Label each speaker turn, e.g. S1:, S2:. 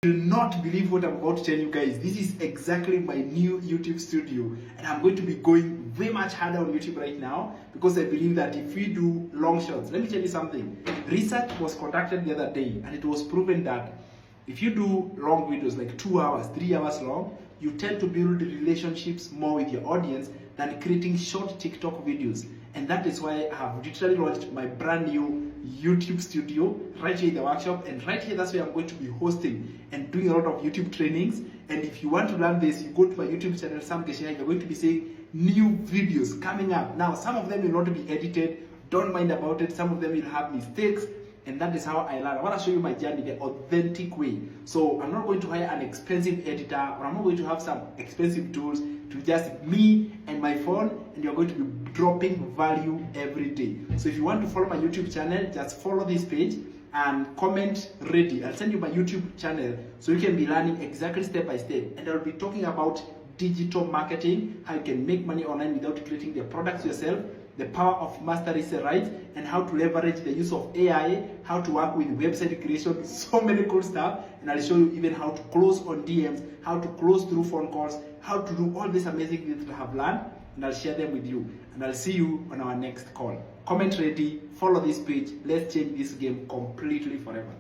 S1: You will not believe what I'm about to tell you guys. This is exactly my new YouTube studio, and I'm going to be going way much harder on YouTube right now because I believe that if we do long shots, let me tell you something. Research was conducted the other day, and it was proven that if you do long videos like 2 hours, 3 hours long, you tend to build relationships more with your audience than creating short TikTok videos. And that is why I have literally launched my brand new YouTube studio right here in the workshop, and right here that's where I'm going to be hosting and doing a lot of YouTube trainings. And if you want to learn this, you go to my YouTube channel, Sam Keshia. You're going to be seeing new videos coming up. Now, some of them will not be edited, don't mind about it. Some of them will have mistakes, and that is how I learn. I want to show you my journey the authentic way. So I'm not going to hire an expensive editor, or I'm not going to have some expensive tools. To just me and my phone, and you're going to be dropping value every day. So if you want to follow my YouTube channel, just follow this page and comment ready. I'll send you my YouTube channel so you can be learning exactly step by step, and I'll be talking about digital marketing, how you can make money online without creating the products yourself, the power of master resale rights, and how to leverage the use of AI, how to work with website creation, so many cool stuff. And I'll show you even how to close on DMs, how to close through phone calls, how to do all these amazing things that I have learned, and I'll share them with you. And I'll see you on our next call. Comment ready, follow this page. Let's change this game completely forever.